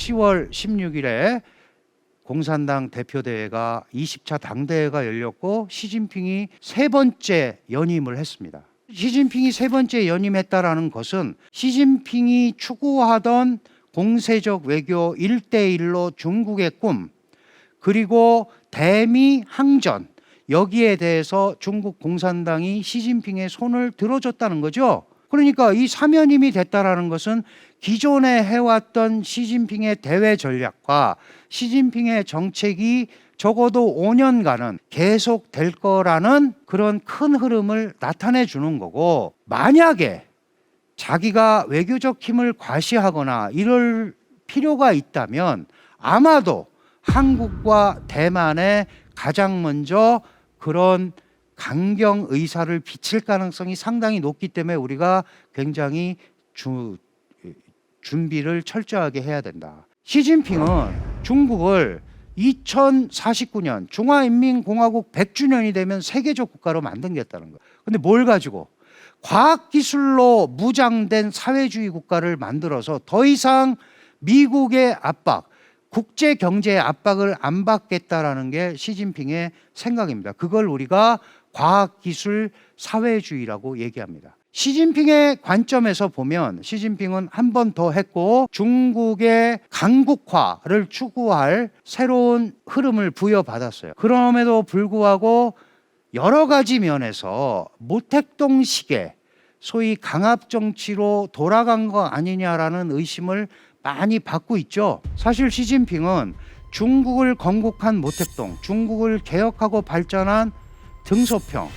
10월 16일에 공산당 대표대회가 20차 당대회가 열렸고 시진핑이 세 번째 연임을 했습니다. 시진핑이 세 번째 연임했다라는 것은 시진핑이 추구하던 공세적 외교 1대1로 중국의 꿈, 그리고 대미 항전, 여기에 대해서 중국 공산당이 시진핑의 손을 들어줬다는 거죠. 그러니까 이 사면임이 됐다라는 것은 기존에 해왔던 시진핑의 대외 전략과 시진핑의 정책이 적어도 5년간은 계속될 거라는 그런 큰 흐름을 나타내 주는 거고, 만약에 자기가 외교적 힘을 과시하거나 이럴 필요가 있다면 아마도 한국과 대만에 가장 먼저 그런 강경 의사를 비칠 가능성이 상당히 높기 때문에 우리가 굉장히 준비를 철저하게 해야 된다. 시진핑은 중국을 2049년 중화인민공화국 100주년이 되면 세계적 국가로 만들겠다는 거예요. 근데 뭘 가지고? 과학기술로 무장된 사회주의 국가를 만들어서 더 이상 미국의 압박, 국제 경제의 압박을 안 받겠다라는 게 시진핑의 생각입니다. 그걸 우리가 과학기술 사회주의라고 얘기합니다. 시진핑의 관점에서 보면 시진핑은 한 번 더 했고 중국의 강국화를 추구할 새로운 흐름을 부여받았어요. 그럼에도 불구하고 여러 가지 면에서 모택동식의 소위 강압정치로 돌아간 거 아니냐라는 의심을 많이 받고 있죠. 사실 시진핑은 중국을 건국한 모택동, 중국을 개혁하고 발전한 등소평,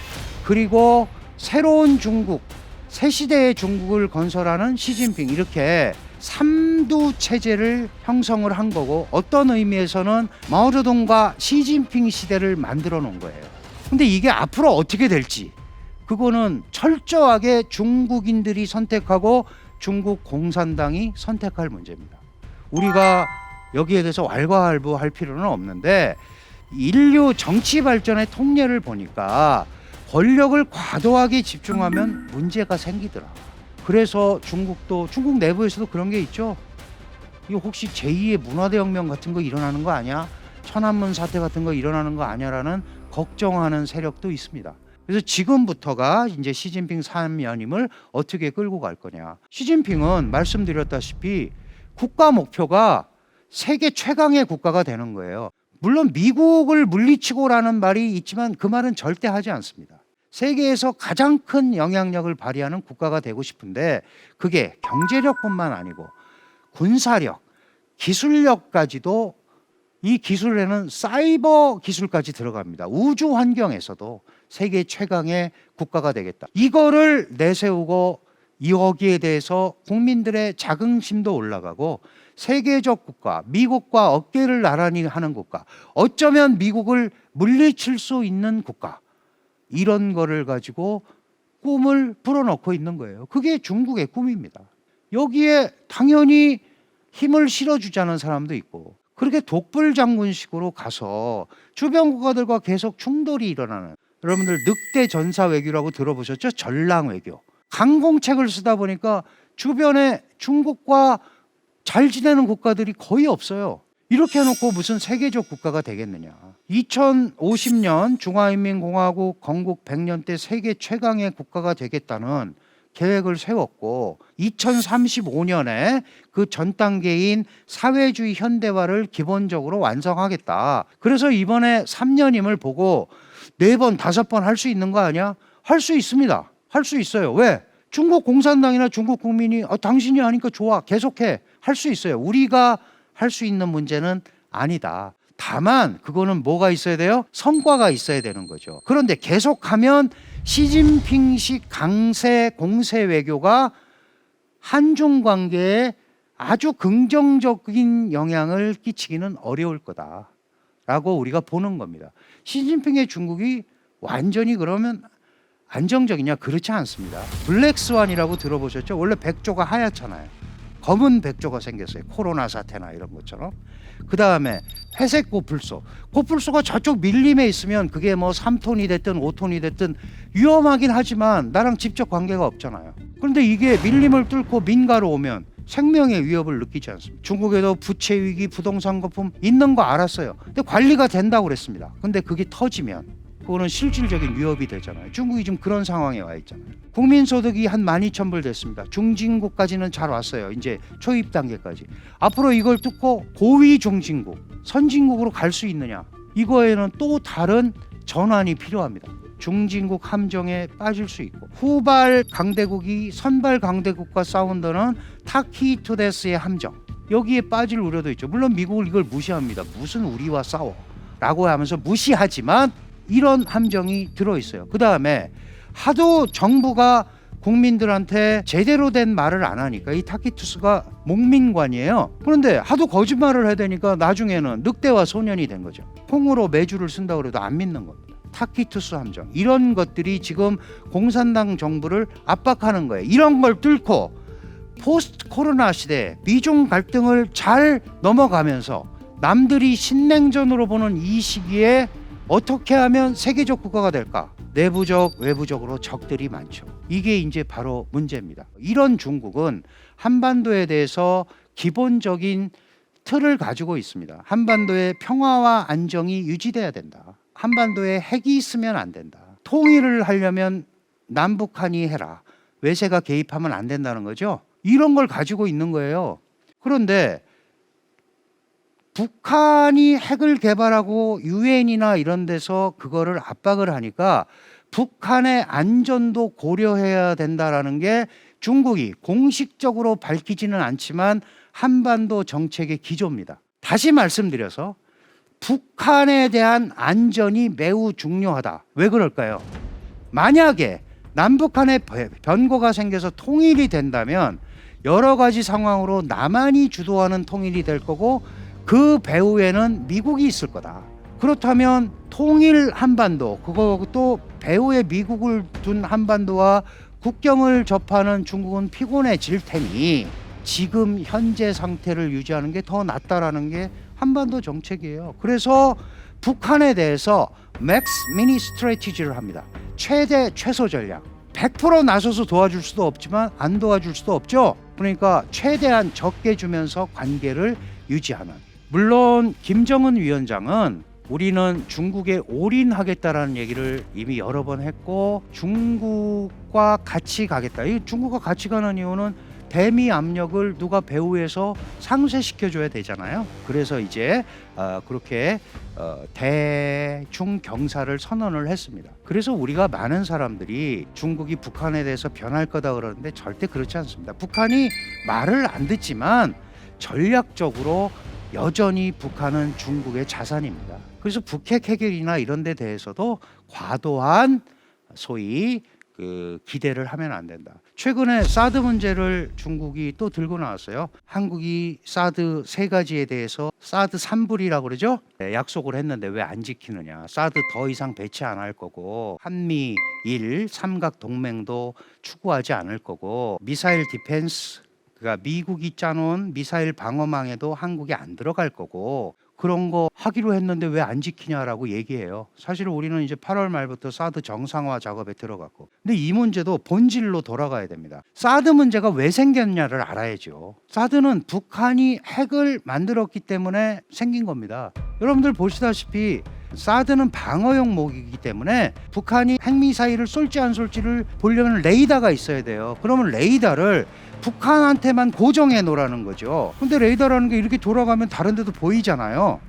그리고 새로운 중국, 새 시대의 중국을 건설하는 시진핑, 이렇게 삼두 체제를 형성을 한 거고, 어떤 의미에서는 마오쩌둥과 시진핑 시대를 만들어 놓은 거예요. 근데 이게 앞으로 어떻게 될지, 그거는 철저하게 중국인들이 선택하고 중국 공산당이 선택할 문제입니다. 우리가 여기에 대해서 왈가왈부할 필요는 없는데, 인류 정치 발전의 통례를 보니까 권력을 과도하게 집중하면 문제가 생기더라. 그래서 중국 내부에서도 그런 게 있죠. 이거 혹시 제2의 문화대혁명 같은 거 일어나는 거 아니야? 천안문 사태 같은 거 일어나는 거 아니야라는 걱정하는 세력도 있습니다. 그래서 지금부터가 이제 시진핑 3연임을 어떻게 끌고 갈 거냐. 시진핑은 말씀드렸다시피 국가 목표가 세계 최강의 국가가 되는 거예요. 물론 미국을 물리치고라는 말이 있지만 그 말은 절대 하지 않습니다. 세계에서 가장 큰 영향력을 발휘하는 국가가 되고 싶은데, 그게 경제력뿐만 아니고 군사력, 기술력까지도, 이 기술에는 사이버 기술까지 들어갑니다. 우주 환경에서도 세계 최강의 국가가 되겠다. 이거를 내세우고 여기에 대해서 국민들의 자긍심도 올라가고, 세계적 국가, 미국과 어깨를 나란히 하는 국가, 어쩌면 미국을 물리칠 수 있는 국가, 이런 거를 가지고 꿈을 불어넣고 있는 거예요. 그게 중국의 꿈입니다. 여기에 당연히 힘을 실어주자는 사람도 있고, 그렇게 독불장군식으로 가서 주변 국가들과 계속 충돌이 일어나는, 여러분들 늑대 전사 외교라고 들어보셨죠? 전랑 외교. 강공책을 쓰다 보니까 주변에 중국과 잘 지내는 국가들이 거의 없어요. 이렇게 해놓고 무슨 세계적 국가가 되겠느냐. 2050년 중화인민공화국 건국 100년 때 세계 최강의 국가가 되겠다는 계획을 세웠고, 2035년에 그 전 단계인 사회주의 현대화를 기본적으로 완성하겠다. 그래서 이번에 3년임을 보고 4번, 5번 할 수 있는 거 아니야? 할 수 있습니다. 할 수 있어요. 왜? 중국 공산당이나 중국 국민이 당신이 하니까 좋아, 계속해, 할 수 있어요. 우리가 할 수 있는 문제는 아니다. 다만 그거는 뭐가 있어야 돼요? 성과가 있어야 되는 거죠. 그런데 계속하면 시진핑식 강세 공세 외교가 한중 관계에 아주 긍정적인 영향을 끼치기는 어려울 거다라고 우리가 보는 겁니다. 시진핑의 중국이 완전히 그러면 안정적이냐? 그렇지 않습니다. 블랙스완이라고 들어보셨죠? 원래 백조가 하얗잖아요. 검은 백조가 생겼어요. 코로나 사태나 이런 것처럼. 그 다음에 회색 고풀소. 고풀소가 저쪽 밀림에 있으면 그게 뭐 3톤이 됐든 5톤이 됐든 위험하긴 하지만 나랑 직접 관계가 없잖아요. 그런데 이게 밀림을 뚫고 민가로 오면 생명의 위협을 느끼지 않습니다. 중국에도 부채 위기, 부동산 거품 있는 거 알았어요. 근데 관리가 된다고 그랬습니다. 근데 그게 터지면 그거는 실질적인 위협이 되잖아요. 중국이 지금 그런 상황에 와 있잖아요. 국민소득이 한 12,000불 됐습니다. 중진국까지는 잘 왔어요. 이제 초입 단계까지. 앞으로 이걸 뚫고 고위 중진국, 선진국으로 갈 수 있느냐? 이거에는 또 다른 전환이 필요합니다. 중진국 함정에 빠질 수 있고, 후발 강대국이 선발 강대국과 싸운다는 타키토데스의 함정, 여기에 빠질 우려도 있죠. 물론 미국은 이걸 무시합니다. 무슨 우리와 싸워 라고 하면서 무시하지만 이런 함정이 들어있어요. 그 다음에 하도 정부가 국민들한테 제대로 된 말을 안 하니까, 이 타키투스가 목민관이에요. 그런데 하도 거짓말을 해야 되니까 나중에는 늑대와 소년이 된 거죠. 콩으로 매주를 쓴다고 해도 안 믿는 겁니다. 타키투스 함정, 이런 것들이 지금 공산당 정부를 압박하는 거예요. 이런 걸 뚫고 포스트 코로나 시대 미중 갈등을 잘 넘어가면서 남들이 신냉전으로 보는 이 시기에 어떻게 하면 세계적 국가가 될까? 내부적, 외부적으로 적들이 많죠. 이게 이제 바로 문제입니다. 이런 중국은 한반도에 대해서 기본적인 틀을 가지고 있습니다. 한반도의 평화와 안정이 유지돼야 된다. 한반도에 핵이 있으면 안 된다. 통일을 하려면 남북한이 해라. 외세가 개입하면 안 된다는 거죠. 이런 걸 가지고 있는 거예요. 그런데 북한이 핵을 개발하고 유엔이나 이런 데서 그거를 압박을 하니까 북한의 안전도 고려해야 된다라는 게 중국이 공식적으로 밝히지는 않지만 한반도 정책의 기조입니다. 다시 말씀드려서 북한에 대한 안전이 매우 중요하다. 왜 그럴까요? 만약에 남북한의 변고가 생겨서 통일이 된다면 여러 가지 상황으로 남한이 주도하는 통일이 될 거고, 그 배후에는 미국이 있을 거다. 그렇다면 통일 한반도, 그것도 배후에 미국을 둔 한반도와 국경을 접하는 중국은 피곤해질 테니 지금 현재 상태를 유지하는 게 더 낫다라는 게 한반도 정책이에요. 그래서 북한에 대해서 맥스 미니 스트래티지를 합니다. 최대 최소 전략. 100% 나서서 도와줄 수도 없지만 안 도와줄 수도 없죠. 그러니까 최대한 적게 주면서 관계를 유지하는. 물론 김정은 위원장은 우리는 중국에 올인하겠다라는 얘기를 이미 여러 번 했고, 중국과 같이 가겠다. 이 중국과 같이 가는 이유는 대미 압력을 누가 배후에서 상쇄시켜줘야 되잖아요. 그래서 이제 그렇게 대중 경사를 선언을 했습니다. 그래서 우리가 많은 사람들이 중국이 북한에 대해서 변할 거다 그러는데 절대 그렇지 않습니다. 북한이 말을 안 듣지만 전략적으로 여전히 북한은 중국의 자산입니다. 그래서 북핵 해결이나 이런 데 대해서도 과도한 소위 기대를 하면 안 된다. 최근에 사드 문제를 중국이 또 들고 나왔어요. 한국이 사드 3가지에 대해서 사드 3불이라고 그러죠. 네, 약속을 했는데 왜 안 지키느냐. 사드 더 이상 배치 안 할 거고, 한미일 삼각 동맹도 추구하지 않을 거고, 미사일 디펜스, 그러니까 미국이 짜놓은 미사일 방어망에도 한국이 안 들어갈 거고, 그런 거 하기로 했는데 왜 안 지키냐라고 얘기해요. 사실 우리는 이제 8월 말부터 사드 정상화 작업에 들어갔고, 근데 이 문제도 본질로 돌아가야 됩니다. 사드 문제가 왜 생겼냐를 알아야죠. 사드는 북한이 핵을 만들었기 때문에 생긴 겁니다. 여러분들 보시다시피 사드는 방어용 무기이기 때문에 북한이 핵미사일을 쏠지 안 쏠지를 보려면 레이더가 있어야 돼요. 그러면 레이더를 북한한테만 고정해 놓으라는 거죠. 근데 레이더라는 게 이렇게 돌아가면 다른 데도 보이잖아요.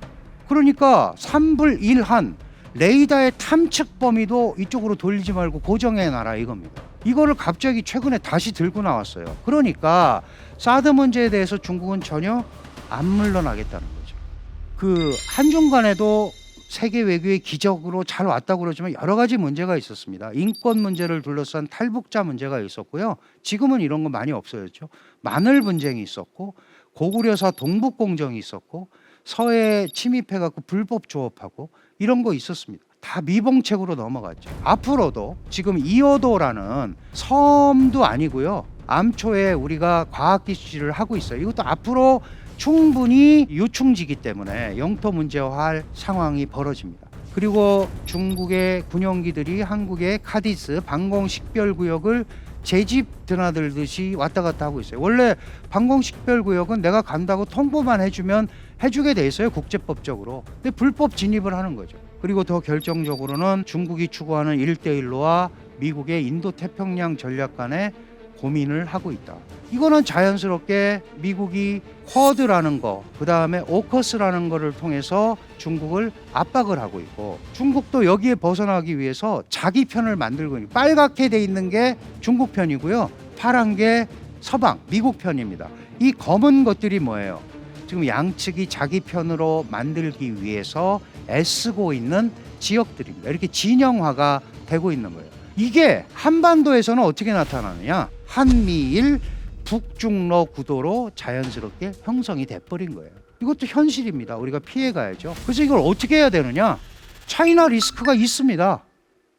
그러니까 3불 1한 레이더의 탐측 범위도 이쪽으로 돌리지 말고 고정해 놔라 이겁니다. 이거를 갑자기 최근에 다시 들고 나왔어요. 그러니까 사드 문제에 대해서 중국은 전혀 안 물러나겠다는 거죠. 한중 간에도 세계 외교의 기적으로 잘 왔다고 그러지만 여러 가지 문제가 있었습니다. 인권 문제를 둘러싼 탈북자 문제가 있었고요. 지금은 이런 거 많이 없어졌죠. 마늘 분쟁이 있었고, 고구려사 동북공정이 있었고, 서해 침입해갖고 불법 조업하고 이런 거 있었습니다. 다 미봉책으로 넘어갔죠. 앞으로도 지금 이어도라는 섬도 아니고요. 암초에 우리가 과학기술을 하고 있어요. 이것도 앞으로 충분히 요충지기 때문에 영토 문제화할 상황이 벌어집니다. 그리고 중국의 군용기들이 한국의 카디스 방공 식별구역을 제집 드나들듯이 왔다 갔다 하고 있어요. 원래 방공식별구역은 내가 간다고 통보만 해주면 해주게 돼 있어요, 국제법적으로. 근데 불법 진입을 하는 거죠. 그리고 더 결정적으로는 중국이 추구하는 1대1로와 미국의 인도태평양 전략 간의 고민을 하고 있다. 이거는 자연스럽게 미국이 쿼드라는 거, 그 다음에 오커스라는 거를 통해서 중국을 압박을 하고 있고, 중국도 여기에 벗어나기 위해서 자기 편을 만들고 있는, 빨갛게 돼 있는 게 중국 편이고요, 파란 게 서방, 미국 편입니다. 이 검은 것들이 뭐예요? 지금 양측이 자기 편으로 만들기 위해서 애쓰고 있는 지역들입니다. 이렇게 진영화가 되고 있는 거예요. 이게 한반도에서는 어떻게 나타나느냐? 한미일 북중러 구도로 자연스럽게 형성이 돼버린 거예요. 이것도 현실입니다. 우리가 피해가야죠. 그래서 이걸 어떻게 해야 되느냐? 차이나 리스크가 있습니다.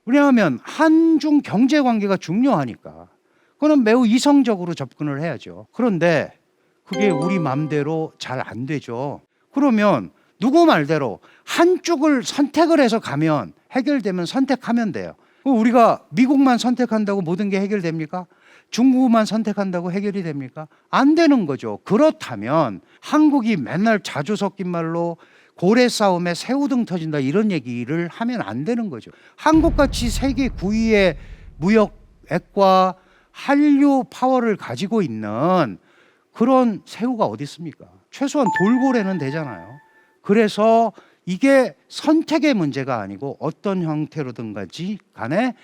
왜냐하면 한중 경제관계가 중요하니까 그거는 매우 이성적으로 접근을 해야죠. 그런데 그게 우리 맘대로 잘 안 되죠. 그러면 누구 말대로 한쪽을 선택을 해서 가면 해결되면 선택하면 돼요. 우리가 미국만 선택한다고 모든 게 해결됩니까? 중국만 선택한다고 해결이 됩니까? 안 되는 거죠. 그렇다면 한국이 맨날 자주 섞인 말로 고래 싸움에 새우등 터진다 이런 얘기를 하면 안 되는 거죠. 한국같이 세계 9위의 무역액과 한류 파워를 가지고 있는 그런 새우가 어디 있습니까? 최소한 돌고래는 되잖아요. 그래서 이게 선택의 문제가 아니고 어떤 형태로든 간에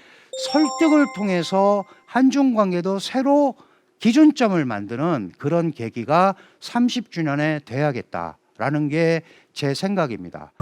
설득을 통해서 한중 관계도 새로 기준점을 만드는 그런 계기가 30주년에 돼야겠다라는 게 제 생각입니다.